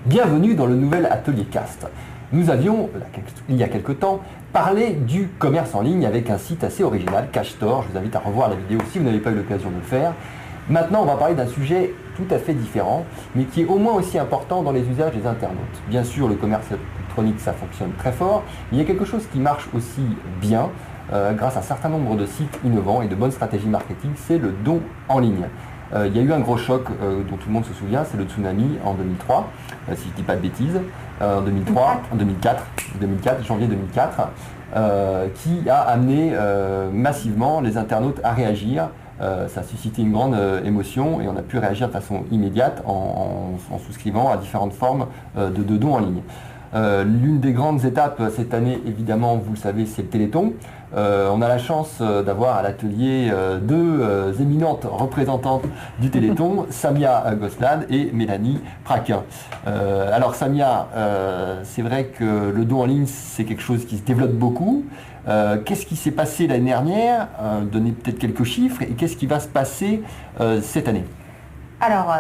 Bienvenue dans le nouvel atelier Cast. Nous avions, il y a quelque temps, parlé du commerce en ligne avec un site assez original, CashStore. Je vous invite à revoir la vidéo si vous n'avez pas eu l'occasion de le faire. Maintenant, on va parler d'un sujet tout à fait différent, mais qui est au moins aussi important dans les usages des internautes. Bien sûr, le commerce électronique, ça fonctionne très fort, mais il y a quelque chose qui marche aussi bien, grâce à un certain nombre de sites innovants et de bonnes stratégies marketing, c'est le don en ligne. Il y a eu un gros choc dont tout le monde se souvient, c'est le tsunami en 2003, si je ne dis pas de bêtises, en 2004, janvier 2004, qui a amené massivement les internautes à réagir. Ça a suscité une grande émotion et on a pu réagir de façon immédiate en souscrivant à différentes formes de dons en ligne. L'une des grandes étapes cette année, évidemment, vous le savez, c'est le Téléthon. On a la chance d'avoir à l'atelier deux éminentes représentantes du Téléthon, Samia Gosselin et Mélanie Praquin. Alors Samia, c'est vrai que le don en ligne, c'est quelque chose qui se développe beaucoup. Qu'est-ce qui s'est passé l'année dernière? Donnez peut-être quelques chiffres. Et qu'est-ce qui va se passer cette année? Alors,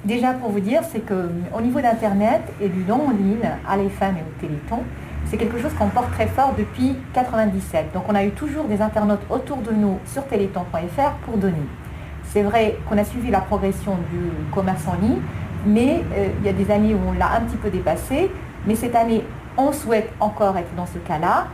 déjà pour vous dire, c'est qu'au niveau d'Internet et du don en ligne à l'EFM et au Téléthon, c'est quelque chose qu'on porte très fort depuis 1997. Donc on a eu toujours des internautes autour de nous sur téléthon.fr pour donner. C'est vrai qu'on a suivi la progression du commerce en ligne, mais il y a des années où on l'a un petit peu dépassé. Mais cette année, on souhaite encore être dans ce cas-là.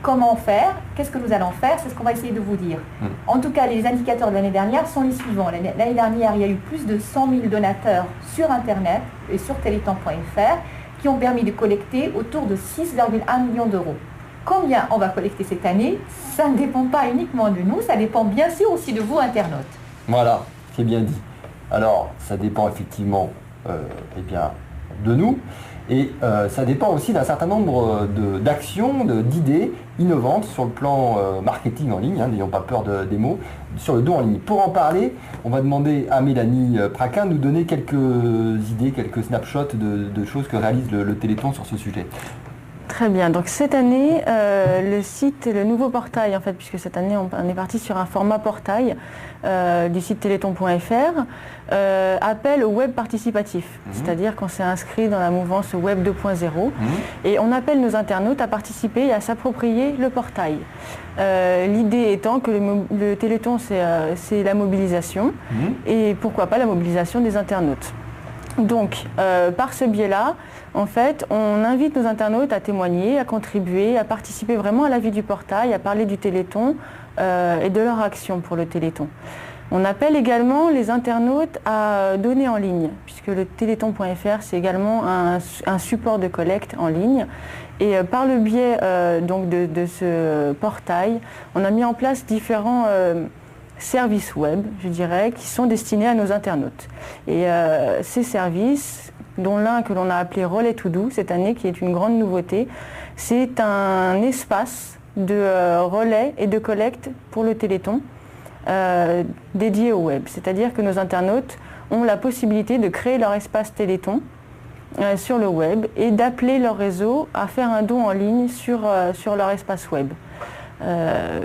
Comment faire? Qu'est-ce que nous allons faire? C'est ce qu'on va essayer de vous dire. En tout cas, les indicateurs de l'année dernière sont les suivants. L'année dernière, il y a eu plus de 100 000 donateurs sur Internet et sur téléthon.fr qui ont permis de collecter autour de 6,1 millions d'euros. Combien on va collecter cette année? Ça ne dépend pas uniquement de nous, ça dépend bien sûr aussi de vous, internautes. Voilà, c'est bien dit. Alors, ça dépend effectivement de nous. Et ça dépend aussi d'un certain nombre d'actions, d'idées innovantes sur le plan marketing en ligne, n'ayons pas peur des mots, sur le don en ligne. Pour en parler, on va demander à Mélanie Praquin de nous donner quelques idées, quelques snapshots de choses que réalise le Téléthon sur ce sujet. Très bien, donc cette année, le site, le nouveau portail en fait, puisque cette année on est parti sur un format portail du site téléthon.fr, appelle au web participatif, c'est-à-dire qu'on s'est inscrit dans la mouvance web 2.0 et on appelle nos internautes à participer et à s'approprier le portail. L'idée étant que le Téléthon c'est la mobilisation et pourquoi pas la mobilisation des internautes. Donc, par ce biais-là, en fait, on invite nos internautes à témoigner, à contribuer, à participer vraiment à la vie du portail, à parler du Téléthon et de leur action pour le Téléthon. On appelle également les internautes à donner en ligne, puisque le téléthon.fr, c'est également un support de collecte en ligne. Et par le biais donc de ce portail, on a mis en place différents services web, je dirais, qui sont destinés à nos internautes. Et ces services, dont l'un que l'on a appelé Relais To Do cette année, qui est une grande nouveauté, c'est un espace de relais et de collecte pour le Téléthon dédié au web. C'est-à-dire que nos internautes ont la possibilité de créer leur espace Téléthon sur le web et d'appeler leur réseau à faire un don en ligne sur leur espace web.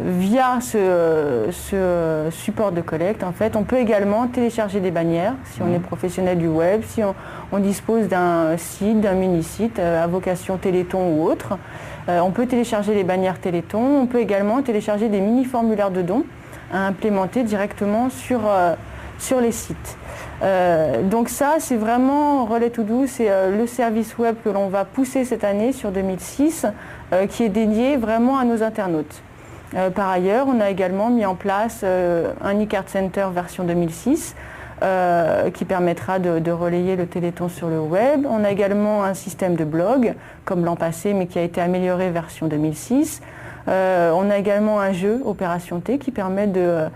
Via ce support de collecte, en fait, on peut également télécharger des bannières si on est professionnel du web, si on dispose d'un site, d'un mini-site à vocation Téléthon ou autre. On peut télécharger les bannières Téléthon, on peut également télécharger des mini-formulaires de dons à implémenter directement sur les sites. Donc ça, c'est vraiment Relais To Do, c'est le service web que l'on va pousser cette année sur 2006, qui est dédié vraiment à nos internautes. Par ailleurs, on a également mis en place un e-card center version 2006 qui permettra de relayer le Téléthon sur le web. On a également un système de blog, comme l'an passé, mais qui a été amélioré version 2006. On a également un jeu, Opération T, qui permet de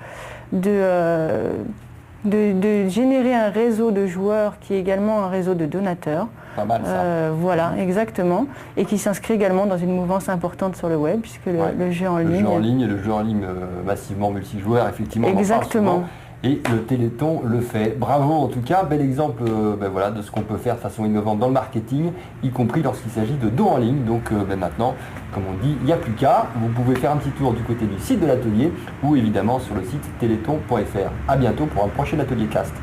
générer un réseau de joueurs qui est également un réseau de donateurs. Pas mal ça. Voilà, exactement. Et qui s'inscrit également dans une mouvance importante sur le web, puisque le jeu en ligne... Le jeu en ligne massivement multijoueur, effectivement. Exactement. Et le Téléthon le fait. Bravo en tout cas, bel exemple de ce qu'on peut faire de façon innovante dans le marketing, y compris lorsqu'il s'agit de dons en ligne. Donc maintenant, comme on dit, il n'y a plus qu'à. Vous pouvez faire un petit tour du côté du site de l'atelier ou évidemment sur le site téléthon.fr. A bientôt pour un prochain atelier Cast.